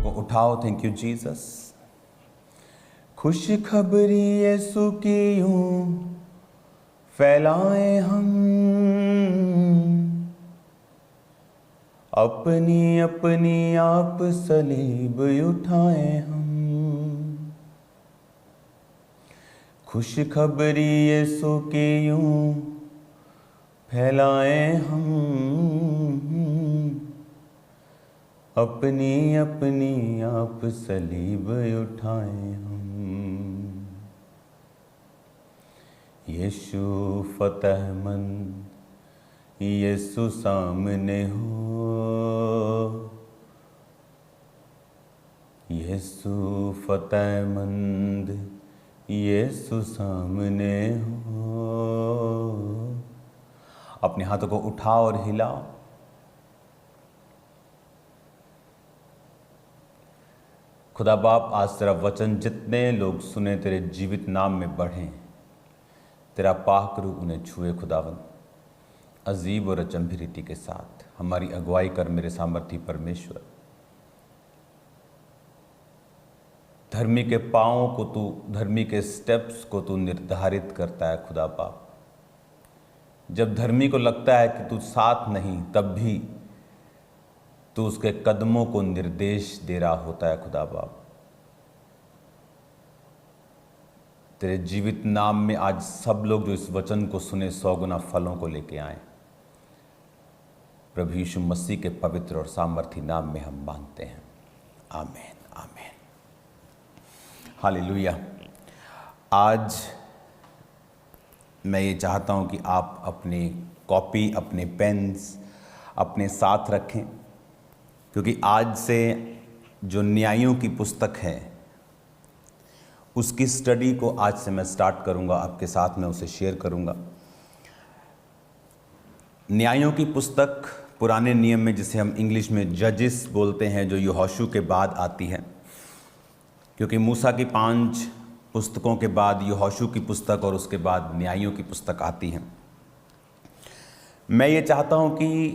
को उठाओ। Thank you Jesus. खुश खबरी यीशु की यूं फैलाएं हम, अपनी अपनी आप सलीब उठाएं हम। खुश खबरी यीशु की यूं फैलाएं हम, अपनी अपनी आप सलीब उठाएं हम। यीशु फतेहमंद, यीशु सामने हो, यीशु फतेहमंद, यीशु सामने हो। अपने हाथों को उठाओ और हिलाओ। खुदा बाप, आज तेरा वचन जितने लोग सुने तेरे जीवित नाम में बढ़ें, तेरा पाक रूह उन्हें छुए। खुदावन अजीब और अचंभी रीति के साथ हमारी अगुवाई कर मेरे सामर्थी परमेश्वर। धर्मी के पाँवों को तू, धर्मी के स्टेप्स को तू निर्धारित करता है। खुदा बाप, जब धर्मी को लगता है कि तू साथ नहीं, तब भी तू उसके कदमों को निर्देश दे रहा होता है। खुदा बाप, तेरे जीवित नाम में आज सब लोग जो इस वचन को सुने 100 गुना फलों को लेके आए। प्रभु यीशु मसीह के पवित्र और सामर्थी नाम में हम मांगते हैं, आमीन आमीन। हालेलुया। आज मैं ये चाहता हूँ कि आप अपनी कॉपी, अपने पेन्स अपने साथ रखें, क्योंकि आज से जो न्यायों की पुस्तक है उसकी स्टडी को आज से मैं स्टार्ट करूंगा, आपके साथ में उसे शेयर करूंगा। न्यायों की पुस्तक पुराने नियम में, जिसे हम इंग्लिश में जजेस बोलते हैं, जो यहोशू के बाद आती है, क्योंकि मूसा की 5 पुस्तकों के बाद यहोशू की पुस्तक और उसके बाद न्यायों की पुस्तक आती है। मैं ये चाहता हूँ कि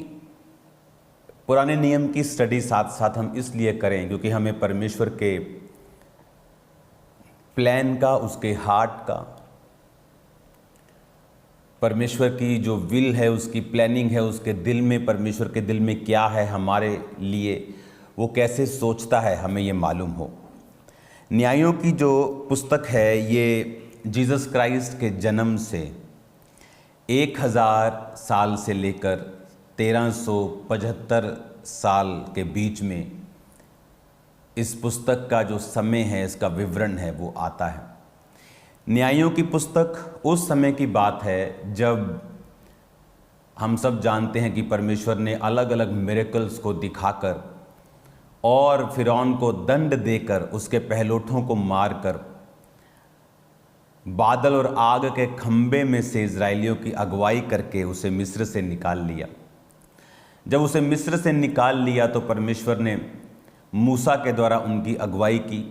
पुराने नियम की स्टडी साथ साथ हम इसलिए करें क्योंकि हमें परमेश्वर के प्लान का, उसके हार्ट का, परमेश्वर की जो विल है, उसकी प्लानिंग है, उसके दिल में, परमेश्वर के दिल में क्या है हमारे लिए, वो कैसे सोचता है, हमें ये मालूम हो। न्यायों की जो पुस्तक है ये जीसस क्राइस्ट के जन्म से 1000 साल से लेकर 1375 साल के बीच में इस पुस्तक का जो समय है, इसका विवरण है, वो आता है। न्यायों की पुस्तक उस समय की बात है जब हम सब जानते हैं कि परमेश्वर ने अलग अलग मिरेकल्स को दिखाकर और फिरौन को दंड देकर, उसके पहलोठों को मारकर, बादल और आग के खंबे में से इजराइलियों की अगुवाई करके उसे मिस्र से निकाल लिया। जब उसे मिस्र से निकाल लिया तो परमेश्वर ने मूसा के द्वारा उनकी अगुवाई की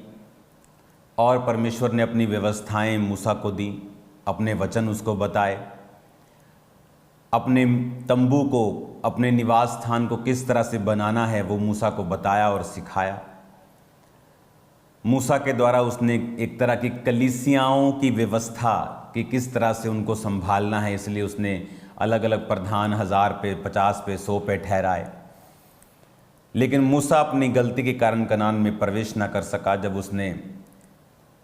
और परमेश्वर ने अपनी व्यवस्थाएं मूसा को दी, अपने वचन उसको बताए, अपने तंबू को, अपने निवास स्थान को किस तरह से बनाना है वो मूसा को बताया और सिखाया। मूसा के द्वारा उसने एक तरह की कलीसियाओं की व्यवस्था कि किस तरह से उनको संभालना है, इसलिए उसने अलग अलग प्रधान 1000 पे, 50 पे, 100 पे ठहराए। लेकिन मूसा अपनी गलती के कारण कनान में प्रवेश न कर सका जब उसने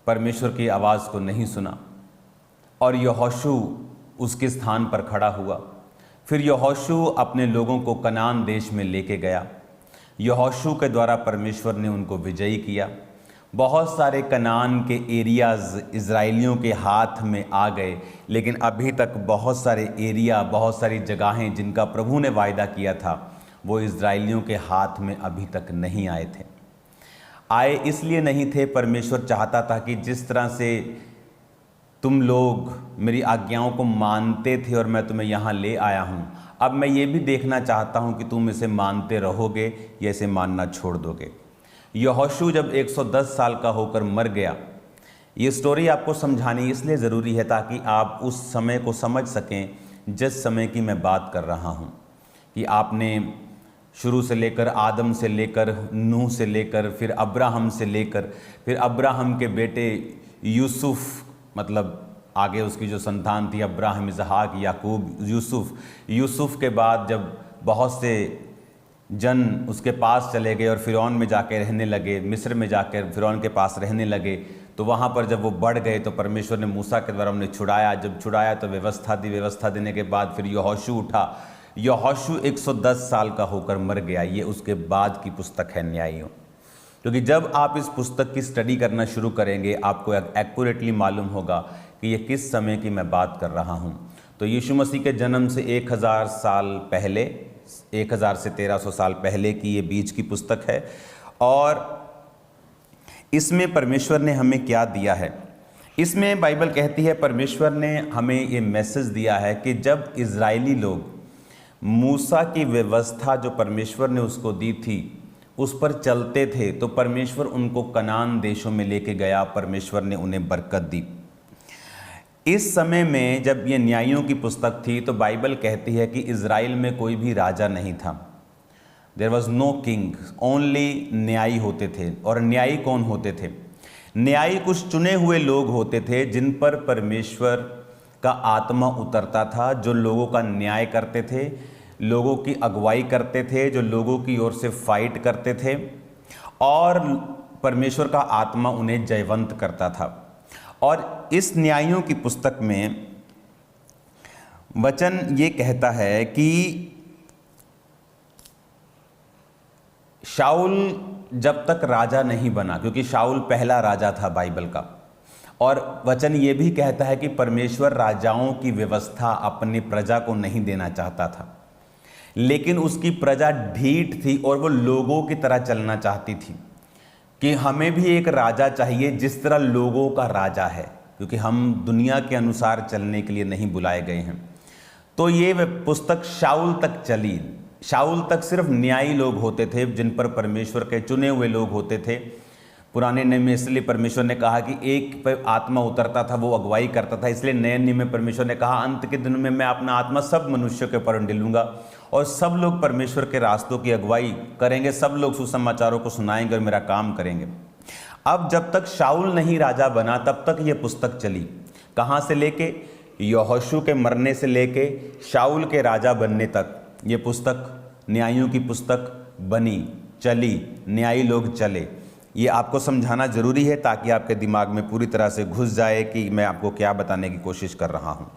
परमेश्वर की आवाज़ को नहीं सुना, और यहोशू उसके स्थान पर खड़ा हुआ। फिर यहोशू अपने लोगों को कनान देश में लेके गया। यहोशू के द्वारा परमेश्वर ने उनको विजयी किया। बहुत सारे कनान के एरियाज़ इजराइलियों के हाथ में आ गए, लेकिन अभी तक बहुत सारे एरिया, बहुत सारी जगहें जिनका प्रभु ने वायदा किया था, वो इजराइलियों के हाथ में अभी तक नहीं आए थे। आए इसलिए नहीं थे, परमेश्वर चाहता था कि जिस तरह से तुम लोग मेरी आज्ञाओं को मानते थे और मैं तुम्हें यहाँ ले आया हूँ, अब मैं ये भी देखना चाहता हूँ कि तुम इसे मानते रहोगे या इसे मानना छोड़ दोगे। यहोशू जब 110 साल का होकर मर गया, ये स्टोरी आपको समझानी इसलिए ज़रूरी है ताकि आप उस समय को समझ सकें जिस समय की मैं बात कर रहा हूँ, कि आपने शुरू से लेकर आदम से लेकर नूह से लेकर फिर अब्राहम से लेकर फिर अब्राहम के बेटे यूसुफ, मतलब आगे उसकी जो संतान थी अब्राहम, इसहाक, याकूब, यूसुफ के बाद जब बहुत से जन उसके पास चले गए और फ़िरौन में जाके रहने लगे, मिस्र में जाकर फ़िरौन के पास रहने लगे, तो वहाँ पर जब वो बढ़ गए तो परमेश्वर ने मूसा के द्वारा उन्हें छुड़ाया। जब छुड़ाया तो व्यवस्था दी, व्यवस्था देने के बाद फिर यहोशू उठा। यहोशू 110 साल का होकर मर गया। ये उसके बाद की पुस्तक है न्यायियों। क्योंकि जब आप इस पुस्तक की स्टडी करना शुरू करेंगे आपको एक्यूरेटली मालूम होगा कि ये किस समय की मैं बात कर रहा हूँ। तो यीशु मसीह के जन्म से 1000 साल पहले, 1000 से 1300 साल पहले की ये बीच की पुस्तक है। और इसमें परमेश्वर ने हमें क्या दिया है? इसमें बाइबल कहती है परमेश्वर ने हमें ये मैसेज दिया है कि जब इज़राइली लोग मूसा की व्यवस्था जो परमेश्वर ने उसको दी थी उस पर चलते थे तो परमेश्वर उनको कनान देशों में लेके गया, परमेश्वर ने उन्हें बरकत दी। इस समय में जब ये न्यायियों की पुस्तक थी तो बाइबल कहती है कि इज़राइल में कोई भी राजा नहीं था। There was no king, only न्यायी होते थे। और न्यायी कौन होते थे? न्यायी कुछ चुने हुए लोग होते थे जिन पर परमेश्वर का आत्मा उतरता था, जो लोगों का न्याय करते थे, लोगों की अगुवाई करते थे, जो लोगों की ओर से फाइट करते थे और परमेश्वर का आत्मा उन्हें जयवंत करता था। और इस न्यायियों की पुस्तक में वचन ये कहता है कि शाऊल जब तक राजा नहीं बना, क्योंकि शाऊल पहला राजा था बाइबल का, और वचन ये भी कहता है कि परमेश्वर राजाओं की व्यवस्था अपनी प्रजा को नहीं देना चाहता था, लेकिन उसकी प्रजा ढीठ थी और वो लोगों की तरह चलना चाहती थी कि हमें भी एक राजा चाहिए जिस तरह लोगों का राजा है, क्योंकि हम दुनिया के अनुसार चलने के लिए नहीं बुलाए गए हैं। तो ये पुस्तक शाऊल तक चली। शाऊल तक सिर्फ न्यायी लोग होते थे जिन पर परमेश्वर के चुने हुए लोग होते थे। पुराने नियम में इसलिए परमेश्वर ने कहा कि एक पर आत्मा उतरता था, वो अगुवाई करता था। इसलिए नए नियम में परमेश्वर ने कहा अंत के दिनों में मैं अपना आत्मा सब मनुष्यों के ऊपर डिलूंगा और सब लोग परमेश्वर के रास्तों की अगुवाई करेंगे, सब लोग सुसमाचारों को सुनाएंगे और मेरा काम करेंगे। अब जब तक शाऊल नहीं राजा बना तब तक ये पुस्तक चली। कहाँ से लेके? यहोशू के मरने से लेके शाऊल के राजा बनने तक ये पुस्तक, न्यायियों की पुस्तक बनी, चली, न्यायी लोग चले। ये आपको समझाना जरूरी है ताकि आपके दिमाग में पूरी तरह से घुस जाए कि मैं आपको क्या बताने की कोशिश कर रहा हूँ।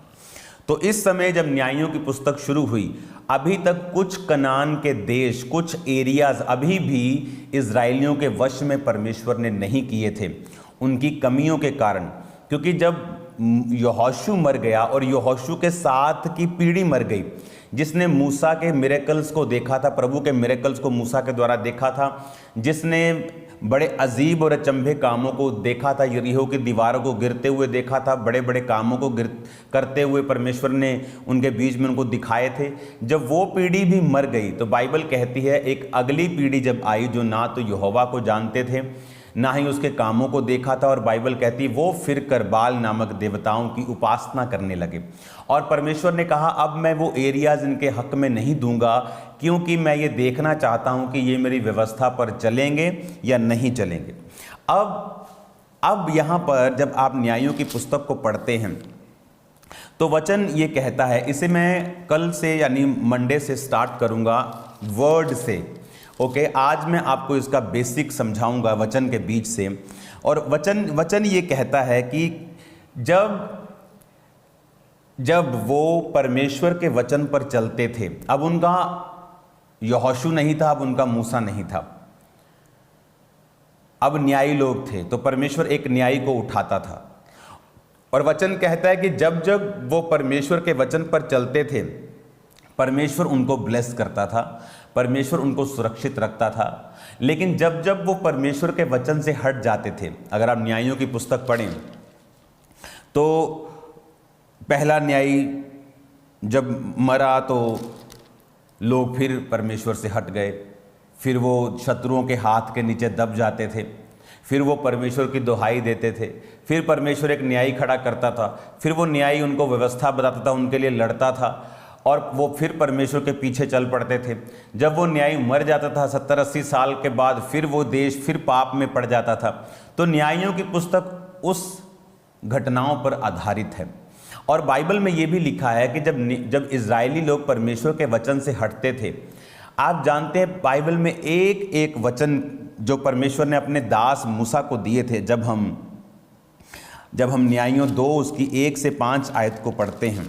तो इस समय जब न्यायियों की पुस्तक शुरू हुई, अभी तक कुछ कनान के देश, कुछ एरियाज अभी भी इजराइलियों के वश में परमेश्वर ने नहीं किए थे, उनकी कमियों के कारण। क्योंकि जब यहोशू मर गया और यहोशू के साथ की पीढ़ी मर गई, जिसने मूसा के मिरेकल्स को देखा था, प्रभु के मिरेकल्स को मूसा के द्वारा देखा था, जिसने बड़े अजीब और अचंभे कामों को देखा था, यरीहो की दीवारों को गिरते हुए देखा था, बड़े बड़े कामों को करते हुए परमेश्वर ने उनके बीच में उनको दिखाए थे। जब वो पीढ़ी भी मर गई तो बाइबल कहती है एक अगली पीढ़ी जब आई जो ना तो यहोवा को जानते थे ना ही उसके कामों को देखा था, और बाइबल कहती है वो फिर करबाल नामक देवताओं की उपासना करने लगे। और परमेश्वर ने कहा अब मैं वो एरियाज इनके हक में नहीं दूंगा, क्योंकि मैं ये देखना चाहता हूं कि ये मेरी व्यवस्था पर चलेंगे या नहीं चलेंगे। अब यहां पर जब आप न्यायियों की पुस्तक को पढ़ते हैं तो वचन ये कहता है, इसे मैं कल से यानी मंडे से स्टार्ट करूंगा वर्ड से। ओके, आज मैं आपको इसका बेसिक समझाऊंगा वचन के बीच से। और वचन ये कहता है कि जब वो परमेश्वर के वचन पर चलते थे, अब उनका यहोशू नहीं था, अब उनका मूसा नहीं था, अब न्यायी लोग थे, तो परमेश्वर एक न्यायी को उठाता था। और वचन कहता है कि जब जब वो परमेश्वर के वचन पर चलते थे परमेश्वर उनको ब्लेस करता था, परमेश्वर उनको सुरक्षित रखता था। लेकिन जब जब वो परमेश्वर के वचन से हट जाते थे, अगर आप न्यायियों की पुस्तक पढ़ें तो पहला न्यायी जब मरा तो लोग फिर परमेश्वर से हट गए, फिर वो शत्रुओं के हाथ के नीचे दब जाते थे, फिर वो परमेश्वर की दुहाई देते थे, फिर परमेश्वर एक न्यायी खड़ा करता था, फिर वो न्यायी उनको व्यवस्था बताता था, उनके लिए लड़ता था। और वो फिर परमेश्वर के पीछे चल पड़ते थे। जब वो न्यायी मर जाता था 70-80 साल के बाद, फिर वो देश फिर पाप में पड़ जाता था। तो न्यायियों की पुस्तक उस घटनाओं पर आधारित है। और बाइबल में ये भी लिखा है कि जब इजरायली लोग परमेश्वर के वचन से हटते थे, आप जानते हैं बाइबल में एक एक वचन जो परमेश्वर ने अपने दास मूसा को दिए थे, जब हम न्यायियों 2 उसकी 1 से 5 आयत को पढ़ते हैं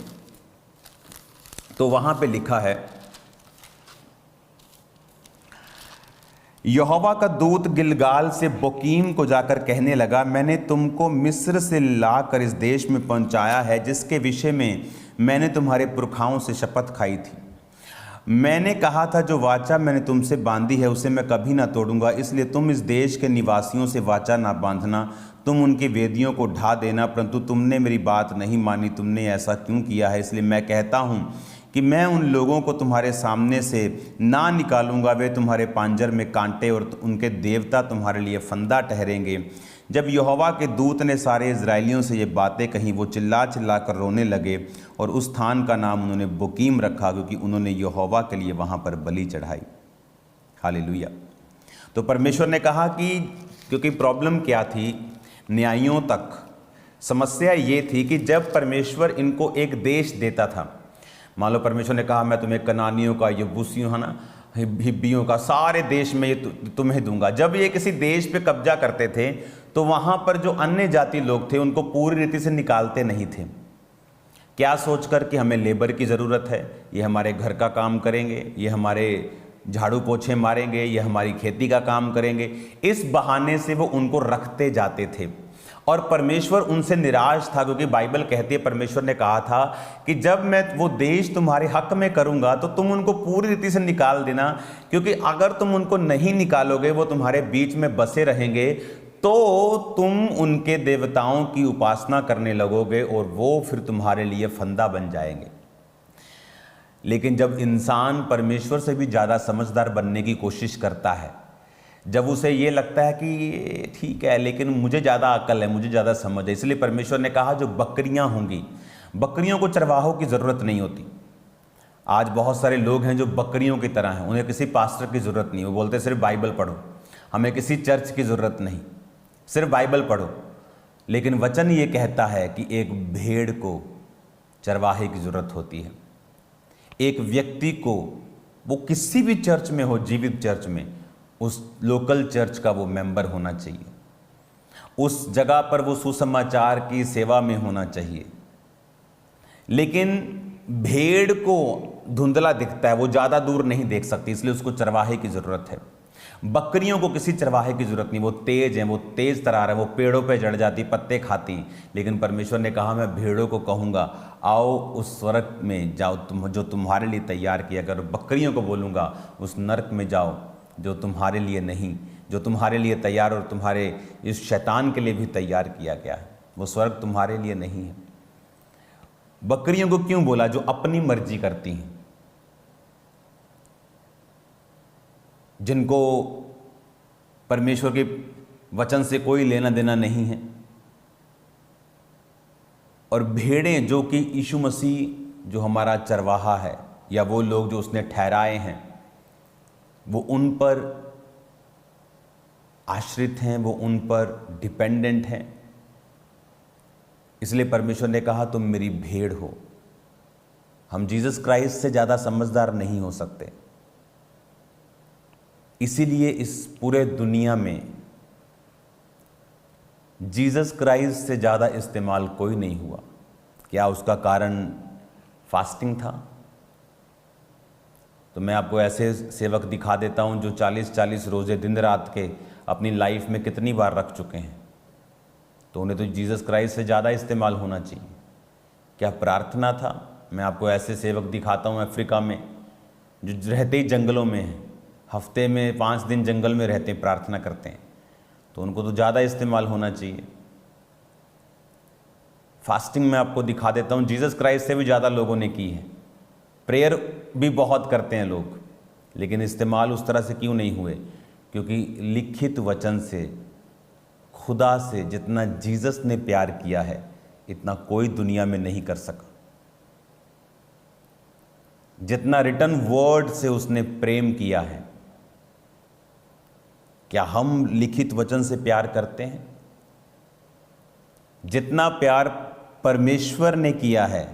तो वहां पे लिखा है, यहोवा का दूत गिलगाल से बोकीम को जाकर कहने लगा, मैंने तुमको मिस्र से लाकर इस देश में पहुंचाया है जिसके विषय में मैंने तुम्हारे पुरखाओं से शपथ खाई थी। मैंने कहा था जो वाचा मैंने तुमसे बांधी है उसे मैं कभी ना तोड़ूंगा, इसलिए तुम इस देश के निवासियों से वाचा ना बांधना, तुम उनकी वेदियों को ढा देना, परंतु तुमने मेरी बात नहीं मानी। तुमने ऐसा क्यों किया है? इसलिए मैं कहता हूँ कि मैं उन लोगों को तुम्हारे सामने से ना निकालूंगा, वे तुम्हारे पांजर में कांटे और उनके देवता तुम्हारे लिए फंदा ठहरेंगे। जब यहोवा के दूत ने सारे इजरायलियों से ये बातें कहीं, वो चिल्ला चिल्ला कर रोने लगे और उस स्थान का नाम उन्होंने बोकीम रखा, क्योंकि उन्होंने यहोवा के लिए वहाँ पर बलि चढ़ाई। हालेलुया। तो परमेश्वर ने कहा कि क्योंकि प्रॉब्लम क्या थी, न्यायियों तक समस्या ये थी कि जब परमेश्वर इनको एक देश देता था, मान लो परमेश्वर ने कहा मैं तुम्हें कनानियों का, यबूसियों है ना, हिब्बियों का सारे देश में ये तुम्हें दूंगा। जब ये किसी देश पे कब्जा करते थे तो वहाँ पर जो अन्य जाति लोग थे उनको पूरी रीति से निकालते नहीं थे। क्या सोचकर कि हमें लेबर की ज़रूरत है, ये हमारे घर का काम करेंगे, ये हमारे झाड़ू पोछे मारेंगे, ये हमारी खेती का काम करेंगे। इस बहाने से वो उनको रखते जाते थे और परमेश्वर उनसे निराश था, क्योंकि बाइबल कहती है परमेश्वर ने कहा था कि जब मैं वो देश तुम्हारे हक में करूंगा तो तुम उनको पूरी रीति से निकाल देना, क्योंकि अगर तुम उनको नहीं निकालोगे, वो तुम्हारे बीच में बसे रहेंगे, तो तुम उनके देवताओं की उपासना करने लगोगे और वो फिर तुम्हारे लिए फंदा बन जाएंगे। लेकिन जब इंसान परमेश्वर से भी ज़्यादा समझदार बनने की कोशिश करता है, जब उसे ये लगता है कि ठीक है लेकिन मुझे ज़्यादा अकल है, मुझे ज़्यादा समझ है, इसलिए परमेश्वर ने कहा जो बकरियां होंगी, बकरियों को चरवाहों की ज़रूरत नहीं होती। आज बहुत सारे लोग हैं जो बकरियों की तरह हैं, उन्हें किसी पास्टर की ज़रूरत नहीं, वो बोलते सिर्फ बाइबल पढ़ो, हमें किसी चर्च की ज़रूरत नहीं, सिर्फ बाइबल पढ़ो। लेकिन वचन ये कहता है कि एक भेड़ को चरवाहे की ज़रूरत होती है। एक व्यक्ति को, वो किसी भी चर्च में हो, जीवित चर्च में, उस लोकल चर्च का वो मेंबर होना चाहिए, उस जगह पर वो सुसमाचार की सेवा में होना चाहिए। लेकिन भेड़ को धुंधला दिखता है, वो ज़्यादा दूर नहीं देख सकती, इसलिए उसको चरवाहे की ज़रूरत है। बकरियों को किसी चरवाहे की ज़रूरत नहीं, वो तेज हैं, वो तेज तरार है, वो पेड़ों पे चढ़ जाती, पत्ते खाती। लेकिन परमेश्वर ने कहा मैं भेड़ों को कहूँगा आओ उस स्वर्ग में जाओ, तुम जो तुम्हारे लिए तैयार किया। अगर बकरियों को बोलूँगा उस नरक में जाओ जो तुम्हारे लिए नहीं, जो तुम्हारे लिए तैयार और तुम्हारे इस शैतान के लिए भी तैयार किया गया है, वो स्वर्ग तुम्हारे लिए नहीं है। बकरियों को क्यों बोला? जो अपनी मर्जी करती हैं, जिनको परमेश्वर के वचन से कोई लेना देना नहीं है। और भेड़ें जो कि यीशु मसीह जो हमारा चरवाहा है, या वो लोग जो उसने ठहराए हैं, वो उन पर आश्रित हैं, वो उन पर डिपेंडेंट हैं। इसलिए परमेश्वर ने कहा तुम मेरी भेड़ हो। हम जीसस क्राइस्ट से ज़्यादा समझदार नहीं हो सकते, इसीलिए इस पूरे दुनिया में जीसस क्राइस्ट से ज़्यादा इस्तेमाल कोई नहीं हुआ। क्या उसका कारण फास्टिंग था? तो मैं आपको ऐसे सेवक दिखा देता हूं जो 40-40 रोज़े दिन रात के अपनी लाइफ में कितनी बार रख चुके हैं, तो उन्हें तो जीसस क्राइस्ट से ज़्यादा इस्तेमाल होना चाहिए। क्या प्रार्थना था? मैं आपको ऐसे सेवक दिखाता हूं अफ्रीका में जो रहते ही जंगलों में हैं, हफ्ते में 5 दिन जंगल में रहते हैं, प्रार्थना करते हैं, तो उनको तो ज़्यादा इस्तेमाल होना चाहिए। फास्टिंग में आपको दिखा देता हूँ, जीसस क्राइस्ट से भी ज़्यादा लोगों ने की है। प्रेयर भी बहुत करते हैं लोग, लेकिन इस्तेमाल उस तरह से क्यों नहीं हुए? क्योंकि लिखित वचन से, खुदा से जितना जीसस ने प्यार किया है, इतना कोई दुनिया में नहीं कर सका। जितना रिटन वर्ड से उसने प्रेम किया है। क्या हम लिखित वचन से प्यार करते हैं? जितना प्यार परमेश्वर ने किया है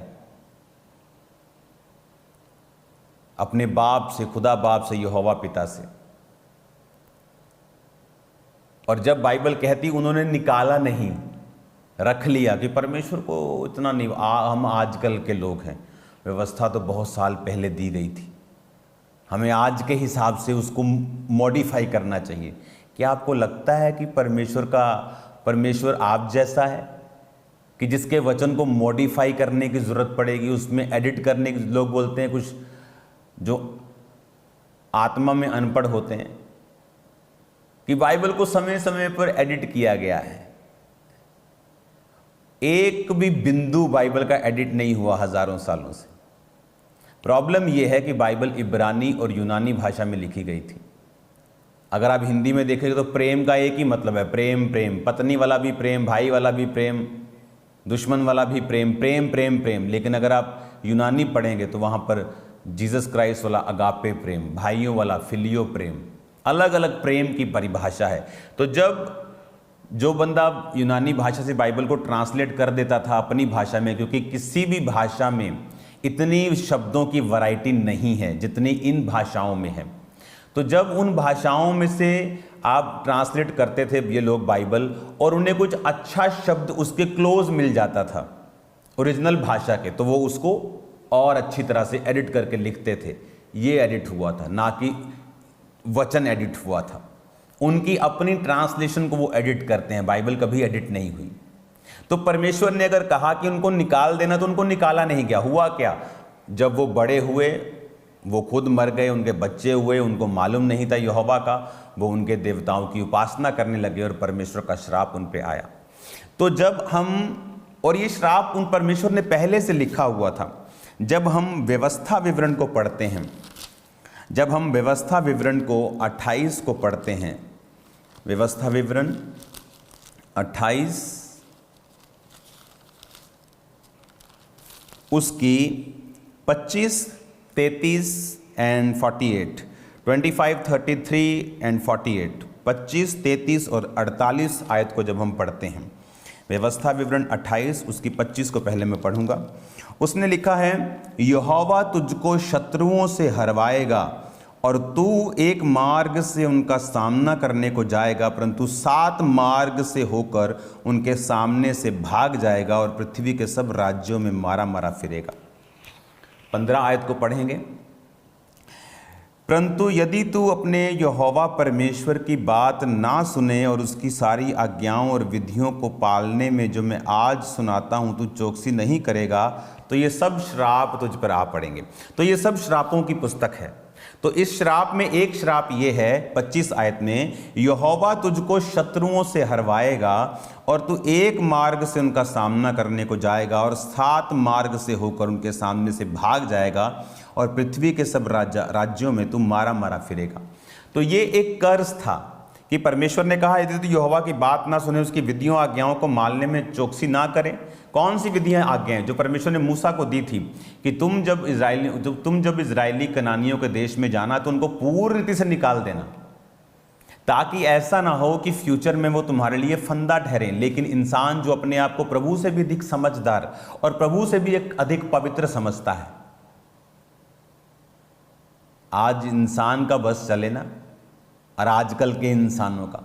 अपने बाप से, खुदा बाप से, यहोवा पिता से। और जब बाइबल कहती उन्होंने निकाला नहीं, रख लिया कि परमेश्वर को इतना नहीं, हम आजकल के लोग हैं, व्यवस्था तो बहुत साल पहले दी गई थी, हमें आज के हिसाब से उसको मॉडिफाई करना चाहिए। क्या आपको लगता है कि परमेश्वर आप जैसा है कि जिसके वचन को मॉडिफाई करने की ज़रूरत पड़ेगी, उसमें एडिट करने की? लोग बोलते हैं, कुछ जो आत्मा में अनपढ़ होते हैं, कि बाइबल को समय समय पर एडिट किया गया है। एक भी बिंदु बाइबल का एडिट नहीं हुआ हजारों सालों से। प्रॉब्लम यह है कि बाइबल इब्रानी और यूनानी भाषा में लिखी गई थी। अगर आप हिंदी में देखेंगे तो प्रेम का एक ही मतलब है, प्रेम प्रेम, पत्नी वाला भी प्रेम, भाई वाला भी प्रेम, दुश्मन वाला भी प्रेम, प्रेम प्रेम प्रेम। लेकिन अगर आप यूनानी पढ़ेंगे तो वहाँ पर जीसस क्राइस्ट वाला अगापे प्रेम, भाइयों वाला फिलियो प्रेम, अलग अलग प्रेम की परिभाषा है। तो जब जो बंदा यूनानी भाषा से बाइबल को ट्रांसलेट कर देता था अपनी भाषा में, क्योंकि किसी भी भाषा में इतनी शब्दों की वैरायटी नहीं है जितनी इन भाषाओं में है, तो जब उन भाषाओं में से आप ट्रांसलेट करते थे ये लोग बाइबल, और उन्हें कुछ अच्छा शब्द उसके क्लोज मिल जाता था ओरिजिनल भाषा के, तो वो उसको और अच्छी तरह से एडिट करके लिखते थे। ये एडिट हुआ था, ना कि वचन एडिट हुआ था। उनकी अपनी ट्रांसलेशन को वो एडिट करते हैं, बाइबल कभी एडिट नहीं हुई। तो परमेश्वर ने अगर कहा कि उनको निकाल देना, तो उनको निकाला नहीं गया। हुआ क्या, जब वो बड़े हुए, वो खुद मर गए, उनके बच्चे हुए, उनको मालूम नहीं था यहोवा का, वो उनके देवताओं की उपासना करने लगे और परमेश्वर का श्राप उन पे आया। तो जब हम, और ये श्राप उन परमेश्वर ने पहले से लिखा हुआ था। जब हम व्यवस्था विवरण को पढ़ते हैं, जब हम व्यवस्था विवरण को 28 को पढ़ते हैं, व्यवस्था विवरण 28 उसकी 25, 33 एंड 48, 25, 33 एंड 48, 25, 33 और 48 आयत को जब हम पढ़ते हैं, व्यवस्था विवरण 28 उसकी 25 को पहले मैं पढ़ूंगा। उसने लिखा है, यहोवा तुझको शत्रुओं से हरवाएगा और तू एक मार्ग से उनका सामना करने को जाएगा, परंतु 7 मार्ग से होकर उनके सामने से भाग जाएगा और पृथ्वी के सब राज्यों में मारा मारा फिरेगा। 15 आयत को पढ़ेंगे। परंतु यदि तू अपने यहोवा परमेश्वर की बात ना सुने और उसकी सारी आज्ञाओं और विधियों को पालने में जो मैं आज सुनाता हूँ तू चौकसी नहीं करेगा, तो ये सब श्राप तुझ पर आ पड़ेंगे। तो ये सब श्रापों की पुस्तक है। तो इस श्राप में एक श्राप ये है 25 आयत में, यहोवा तुझको शत्रुओं से हरवाएगा और तू एक मार्ग से उनका सामना करने को जाएगा और 7 मार्ग से होकर उनके सामने से भाग जाएगा और पृथ्वी के सब राज्यों में तू मारा मारा फिरेगा। तो ये एक कर्ज था कि परमेश्वर ने कहा यदि तू यहोवा की बात ना सुने, उसकी विधियों आज्ञाओं को मानने में चौकसी ना करे। कौन सी विधियां आज्ञाएं? जो परमेश्वर ने मूसा को दी थी कि तुम जब इजरायली कनानियों के देश में जाना तो उनको पूरी रीति से निकाल देना, ताकि ऐसा ना हो कि फ्यूचर में वो तुम्हारे लिए फंदा ठहरे। लेकिन इंसान जो अपने आप को प्रभु से भी अधिक समझदार और प्रभु से भी एक अधिक पवित्र समझता है, आज इंसान का बस चले ना, और आजकल के इंसानों का,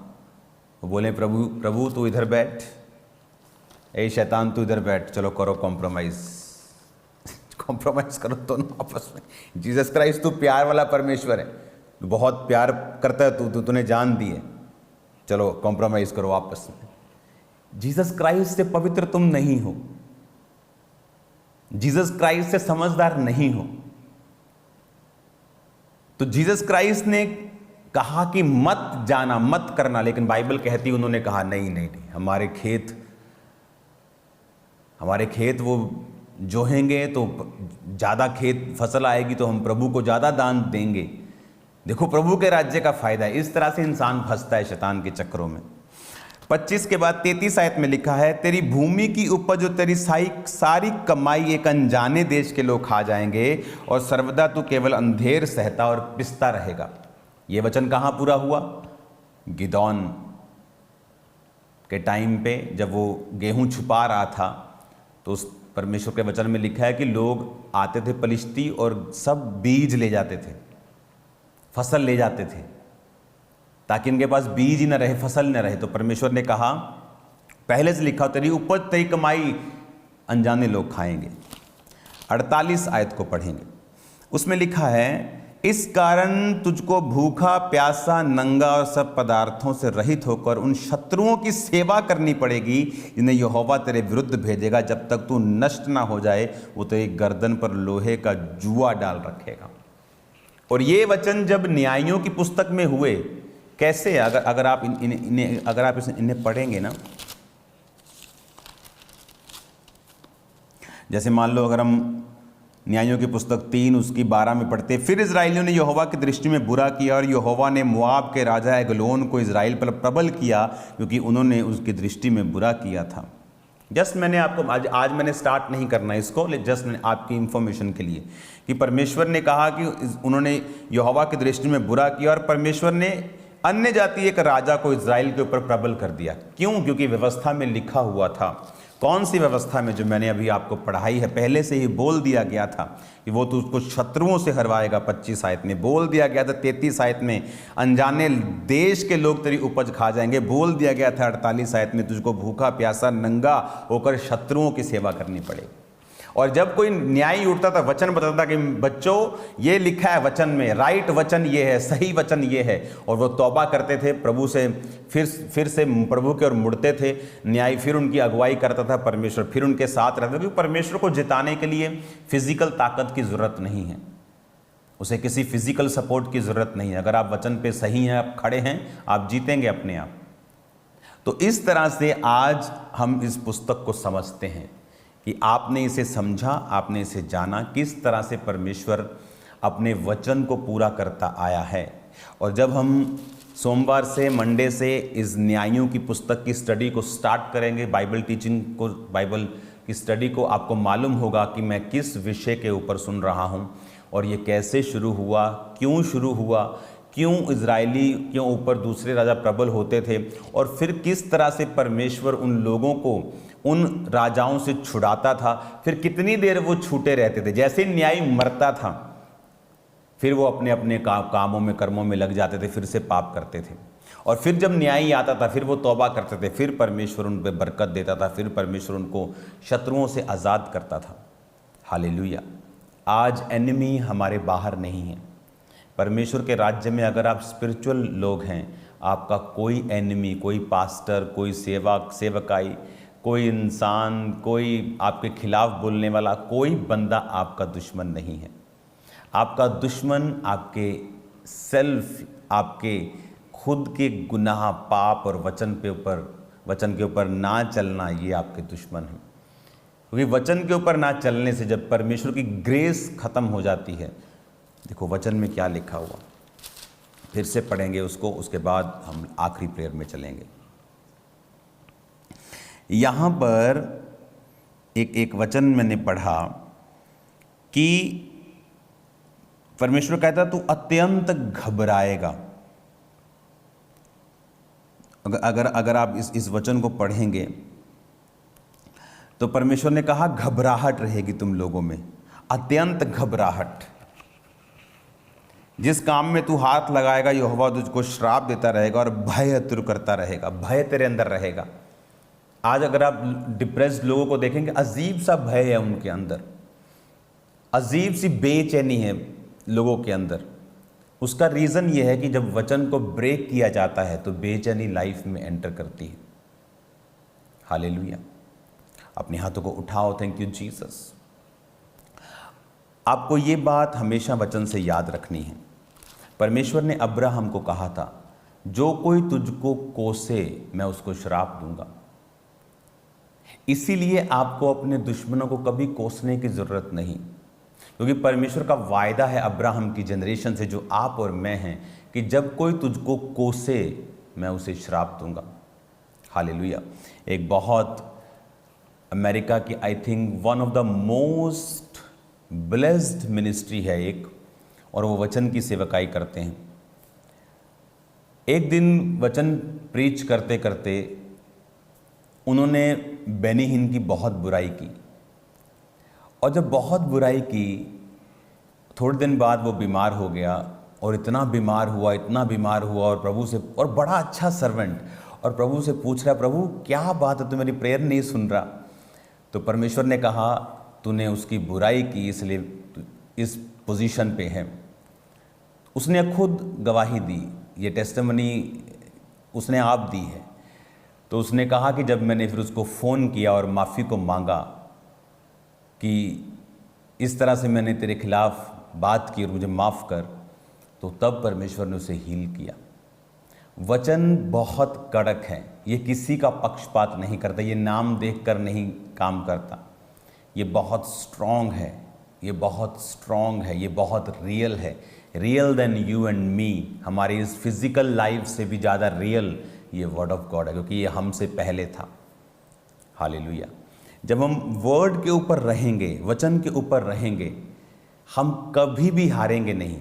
वो बोले प्रभु प्रभु तू इधर बैठ, ए शैतान तू इधर बैठ, चलो करो कॉम्प्रोमाइज करो दोनों आपस में। जीसस क्राइस्ट तू प्यार वाला परमेश्वर है, बहुत प्यार करता है तूने जान दी है, चलो कॉम्प्रोमाइज करो आपस में। जीसस क्राइस्ट से पवित्र तुम नहीं हो, जीसस क्राइस्ट से समझदार नहीं हो। तो जीसस क्राइस्ट ने कहा कि मत जाना, मत करना, लेकिन बाइबल कहती उन्होंने कहा नहीं नहीं नहीं, हमारे खेत वो जोहेंगे तो ज़्यादा खेत फसल आएगी तो हम प्रभु को ज़्यादा दान देंगे। देखो प्रभु के राज्य का फायदा है। इस तरह से इंसान फंसता है शैतान के चक्रों में। 25 के बाद 33 आयत में लिखा है, तेरी भूमि की उपज और तेरी सारी कमाई एक अनजाने देश के लोग खा जाएंगे और सर्वदा तू केवल अंधेर सहता और पिसता रहेगा। यह वचन कहां पूरा हुआ? गिदौन के टाइम पे जब वो गेहूं छुपा रहा था, तो उस परमेश्वर के वचन में लिखा है कि लोग आते थे पलिश्ती और सब बीज ले जाते थे, फसल ले जाते थे, ताकि इनके पास बीज ही न रहे, फसल न रहे। तो परमेश्वर ने कहा, पहले से लिखा, तेरी उपज तेरी कमाई अनजाने लोग खाएंगे। 48 आयत को पढ़ेंगे, उसमें लिखा है, इस कारण तुझको भूखा प्यासा नंगा और सब पदार्थों से रहित होकर उन शत्रुओं की सेवा करनी पड़ेगी जिन्हें यहोवा तेरे विरुद्ध भेजेगा, जब तक तू नष्ट ना हो जाए। वो तेरी गर्दन पर लोहे का जुआ डाल रखेगा। और ये वचन जब न्यायियों की पुस्तक में हुए, कैसे? अगर आप इन्हें पढ़ेंगे ना, जैसे मान लो अगर हम न्यायियों की पुस्तक 3 उसकी 12 में पढ़ते, फिर इजराइलियों ने यहोवा की दृष्टि में बुरा किया और यहोवा ने मोआब के राजा एग्लोन को इजराइल पर प्रबल किया, क्योंकि उन्होंने उसकी दृष्टि में बुरा किया था। जस्ट मैंने आपको आज मैंने स्टार्ट नहीं करना इसको, जस्ट मैंने आपकी इंफॉर्मेशन के लिए, कि परमेश्वर ने कहा कि उन्होंने यहोवा की दृष्टि में बुरा किया और परमेश्वर ने अन्य जाति एक राजा को इजराइल के ऊपर प्रबल कर दिया। क्यों? क्योंकि व्यवस्था में लिखा हुआ था। कौन सी व्यवस्था में? जो मैंने अभी आपको पढ़ाई है, पहले से ही बोल दिया गया था कि वो तो उसको शत्रुओं से हरवाएगा। 25 आयत में बोल दिया गया था। 33 आयत में अनजाने देश के लोग तेरी उपज खा जाएंगे। बोल दिया गया था 48 आयत में तुझको भूखा प्यासा नंगा होकर शत्रुओं की सेवा करनी पड़ेगी। और जब कोई न्याय उठता था, वचन बताता था कि बच्चों ये लिखा है वचन में, राइट वचन ये है, सही वचन ये है, और वो तौबा करते थे प्रभु से, फिर से प्रभु की ओर मुड़ते थे। न्याय फिर उनकी अगुवाई करता था, परमेश्वर फिर उनके साथ रहता था, क्योंकि परमेश्वर को जिताने के लिए फिजिकल ताकत की ज़रूरत नहीं है, उसे किसी फिजिकल सपोर्ट की ज़रूरत नहीं है। अगर आप वचन पे सही हैं, आप खड़े हैं, आप जीतेंगे अपने आप। तो इस तरह से आज हम इस पुस्तक को समझते हैं कि आपने इसे समझा, आपने इसे जाना, किस तरह से परमेश्वर अपने वचन को पूरा करता आया है। और जब हम सोमवार से, मंडे से इस न्यायों की पुस्तक की स्टडी को स्टार्ट करेंगे, बाइबल टीचिंग को, बाइबल की स्टडी को, आपको मालूम होगा कि मैं किस विषय के ऊपर सुन रहा हूँ और ये कैसे शुरू हुआ, क्यों शुरू हुआ, क्यों इजरायली क्यों ऊपर दूसरे राजा प्रबल होते थे, और फिर किस तरह से परमेश्वर उन लोगों को उन राजाओं से छुड़ाता था। फिर कितनी देर वो छूटे रहते थे, जैसे न्याय मरता था फिर वो अपने अपने कामों में, कर्मों में लग जाते थे, फिर से पाप करते थे। और फिर जब न्याय आता था फिर वो तौबा करते थे, फिर परमेश्वर उन पर बरकत देता था, फिर परमेश्वर उनको शत्रुओं से आज़ाद करता था। हालेलुया। आज एनिमी हमारे बाहर नहीं है। परमेश्वर के राज्य में अगर आप स्पिरिचुअल लोग हैं, आपका कोई एनिमी, कोई पास्टर, कोई सेवकाई, कोई इंसान, कोई आपके खिलाफ बोलने वाला, कोई बंदा आपका दुश्मन नहीं है। आपका दुश्मन आपके सेल्फ, आपके खुद के गुनाह, पाप और वचन के ऊपर ना चलना, ये आपके दुश्मन हैं। क्योंकि वचन के ऊपर ना चलने से जब परमेश्वर की ग्रेस खत्म हो जाती है, देखो वचन में क्या लिखा हुआ, फिर से पढ़ेंगे उसको, उसके बाद हम आखिरी प्रेयर में चलेंगे। यहाँ पर एक वचन मैंने पढ़ा कि परमेश्वर कहता तू अत्यंत घबराएगा। अगर आप इस वचन को पढ़ेंगे तो परमेश्वर ने कहा घबराहट रहेगी तुम लोगों में, अत्यंत घबराहट। जिस काम में तू हाथ लगाएगा यहोवा तुझको श्राप देता रहेगा और भय तुर करता रहेगा, भय तेरे अंदर रहेगा। आज अगर आप डिप्रेस्ड लोगों को देखेंगे, अजीब सा भय है उनके अंदर, अजीब सी बेचैनी है लोगों के अंदर। उसका रीज़न ये है कि जब वचन को ब्रेक किया जाता है तो बेचैनी लाइफ में एंटर करती है। हालेलुया। अपने हाथों को उठाओ, थैंक यू जीसस। आपको ये बात हमेशा वचन से याद रखनी है। परमेश्वर ने अब्राहम को कहा था, जो कोई तुझको कोसे मैं उसको श्राप दूंगा। इसीलिए आपको अपने दुश्मनों को कभी कोसने की ज़रूरत नहीं, क्योंकि परमेश्वर का वायदा है अब्राहम की जनरेशन से, जो आप और मैं हैं, कि जब कोई तुझको कोसे मैं उसे श्राप दूंगा। हालेलुया। एक बहुत अमेरिका की I think one of the most blessed ministry है एक, और वो वचन की सेवकाई करते हैं। एक दिन वचन प्रीच करते करते उन्होंने बेनी हिन की बहुत बुराई की, और जब बहुत बुराई की थोड़े दिन बाद वो बीमार हो गया, और इतना बीमार हुआ और प्रभु से, और बड़ा अच्छा सर्वेंट, और प्रभु से पूछ रहा, प्रभु क्या बात है, तू मेरी प्रेयर नहीं सुन रहा। तो परमेश्वर ने कहा, तूने उसकी बुराई की इसलिए तू इस पोजीशन पे है। उसने खुद गवाही दी, ये टेस्टिमनी उसने आप दी है। तो उसने कहा कि जब मैंने फिर उसको फ़ोन किया और माफ़ी को मांगा कि इस तरह से मैंने तेरे खिलाफ बात की और मुझे माफ़ कर, तो तब परमेश्वर ने उसे हील किया। वचन बहुत कड़क है, ये किसी का पक्षपात नहीं करता, ये नाम देखकर नहीं काम करता, ये बहुत स्ट्रॉन्ग है, ये बहुत स्ट्रॉन्ग है, ये बहुत रियल है, real then you and me. हमारी इस फिजिकल लाइफ से भी ज़्यादा रियल ये वर्ड ऑफ गॉड है, क्योंकि ये हमसे पहले था। हालेलुया। जब हम वर्ड के ऊपर रहेंगे, वचन के ऊपर रहेंगे, हम कभी भी हारेंगे नहीं।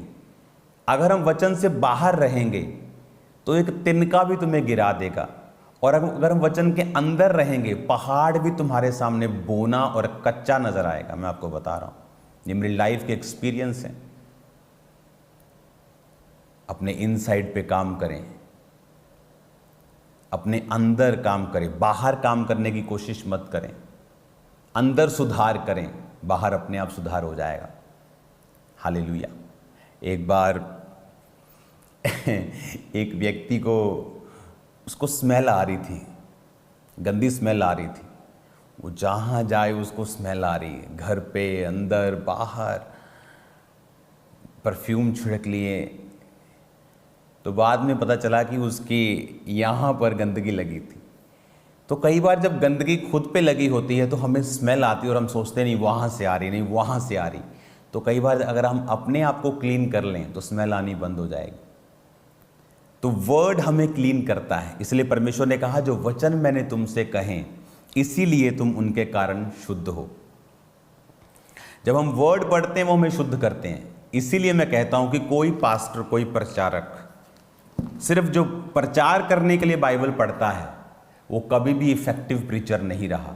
अगर हम वचन से बाहर रहेंगे तो एक तिनका भी तुम्हें गिरा देगा, और अगर हम वचन के अंदर रहेंगे, पहाड़ भी तुम्हारे सामने बोना और कच्चा नजर आएगा। मैं आपको बता रहा हूं, ये मेरी लाइफ के एक्सपीरियंस है। अपने इनसाइड पे काम करें, अपने अंदर काम करें, बाहर काम करने की कोशिश मत करें। अंदर सुधार करें, बाहर अपने आप सुधार हो जाएगा। हालेलुया। एक बार एक व्यक्ति को, उसको स्मेल आ रही थी, गंदी स्मेल आ रही थी। वो जहाँ जाए उसको स्मेल आ रही है, घर पे, अंदर, बाहर, परफ्यूम छिड़क लिए। तो बाद में पता चला कि उसकी यहाँ पर गंदगी लगी थी। तो कई बार जब गंदगी खुद पे लगी होती है तो हमें स्मेल आती है और हम सोचते नहीं वहाँ से आ रही, नहीं वहाँ से आ रही। तो कई बार अगर हम अपने आप को क्लीन कर लें तो स्मेल आनी बंद हो जाएगी। तो वर्ड हमें क्लीन करता है, इसलिए परमेश्वर ने कहा जो वचन मैंने तुमसे कहे इसीलिए तुम उनके कारण शुद्ध हो। जब हम वर्ड पढ़ते हैं वो हमें शुद्ध करते हैं। इसीलिए मैं कहता हूं कि कोई पास्टर, कोई प्रचारक सिर्फ जो प्रचार करने के लिए बाइबल पढ़ता है वो कभी भी इफेक्टिव प्रीचर नहीं रहा।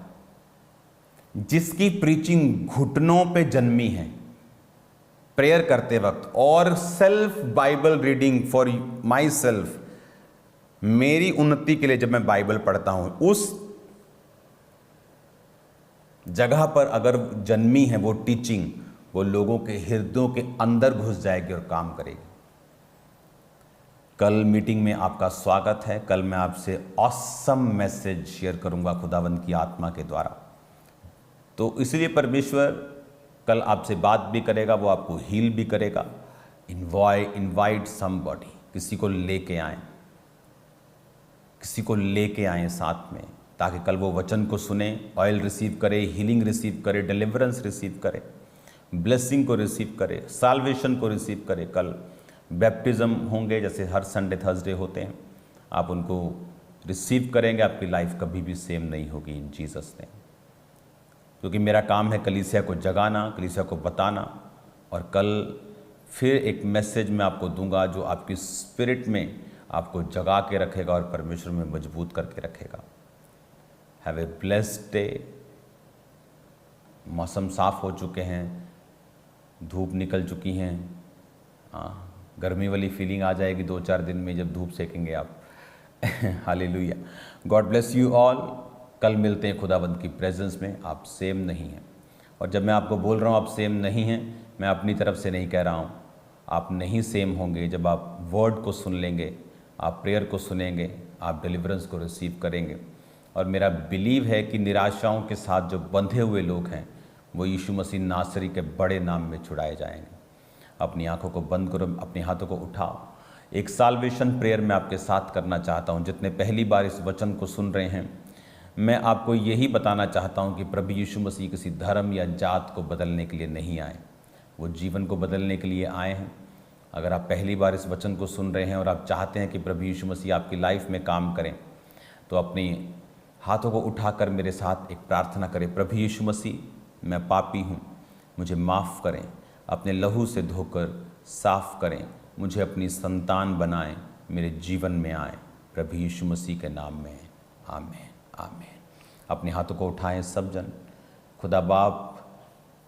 जिसकी प्रीचिंग घुटनों पे जन्मी है प्रेयर करते वक्त, और self Bible reading for my self, मेरी उन्नति के लिए जब मैं बाइबल पढ़ता हूं, उस जगह पर अगर जन्मी है वो टीचिंग, वो लोगों के हृदयों के अंदर घुस जाएगी और काम करेगी। कल मीटिंग में आपका स्वागत है। कल मैं आपसे ऑसम मैसेज शेयर करूंगा खुदावंद की आत्मा के द्वारा। तो इसलिए परमेश्वर कल आपसे बात भी करेगा, वो आपको हील भी करेगा। इनवाइट समबॉडी, किसी को लेके आए, किसी को लेके आए साथ में, ताकि कल वो वचन को सुने, ऑयल रिसीव करे, हीलिंग रिसीव करे, डिलीवरेंस रिसीव करे, ब्लेसिंग को रिसीव करे, साल्वेशन को रिसीव करे। कल बैप्टिज्म होंगे, जैसे हर संडे थर्सडे होते हैं, आप उनको रिसीव करेंगे। आपकी लाइफ कभी भी सेम नहीं होगी इन जीसस ने। क्योंकि मेरा काम है कलीसिया को जगाना, कलीसिया को बताना, और कल फिर एक मैसेज मैं आपको दूंगा जो आपकी स्पिरिट में आपको जगा के रखेगा और परमेश्वर में मजबूत करके रखेगा। Have a blessed day. मौसम साफ हो चुके हैं, धूप निकल चुकी हैं। गर्मी वाली फीलिंग आ जाएगी 2-4 दिन में जब धूप सेकेंगे आप। Hallelujah. God bless you all. कल मिलते हैं खुदावंद की प्रेजेंस में। आप सेम नहीं हैं, और जब मैं आपको बोल रहा हूँ आप सेम नहीं हैं, मैं अपनी तरफ से नहीं कह रहा हूँ। आप नहीं सेम होंगे जब आप वर्ड को सुन लेंगे, आप प्रेयर को सुनेंगे, आप डिलीवरेंस को रिसीव करेंगे। और मेरा बिलीव है कि निराशाओं के साथ जो बंधे हुए लोग हैं वो यीशु मसीह नासरी के बड़े नाम में छुड़ाए जाएंगे। अपनी आंखों को बंद करो, अपने हाथों को उठाओ। एक साल्वेशन प्रेयर मैं आपके साथ करना चाहता हूं। जितने पहली बार इस वचन को सुन रहे हैं, मैं आपको यही बताना चाहता हूं कि प्रभु यीशु मसीह किसी धर्म या जात को बदलने के लिए नहीं आए, वो जीवन को बदलने के लिए आए हैं। अगर आप पहली बार इस वचन को सुन रहे हैं और आप चाहते हैं कि प्रभु यीशु मसीह आपकी लाइफ में काम करें, तो अपनी हाथों को उठाकर मेरे साथ एक प्रार्थना करें। प्रभु यीशु मसीह, मैं पापी हूँ, मुझे माफ़ करें, अपने लहू से धोकर साफ करें, मुझे अपनी संतान बनाएं, मेरे जीवन में आएँ, प्रभु यीशु मसीह के नाम में, आमीन आमीन। अपने हाथों को उठाएं सब जन। खुदा बाप,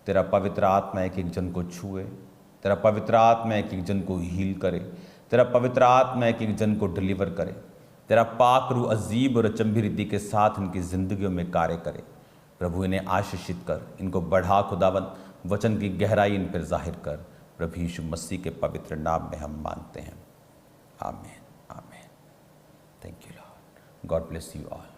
तेरा पवित्र आत्मा एक एक जन को छुए, तेरा पवित्र आत्मा एक एक जन को हील करे, तेरा पवित्र आत्मा एक एक जन को डिलीवर करे, तेरा पाक रूह अजीब और अचंभी रीति के साथ इनकी ज़िंदगियों में कार्य करे। प्रभु इन्हें आशीषित कर, इनको बढ़ा खुदावन, वचन की गहराई इन पर जाहिर कर। प्रभु यीशु मसीह के पवित्र नाम में हम मांगते हैं, आमीन आमीन। Thank you Lord. God bless you all.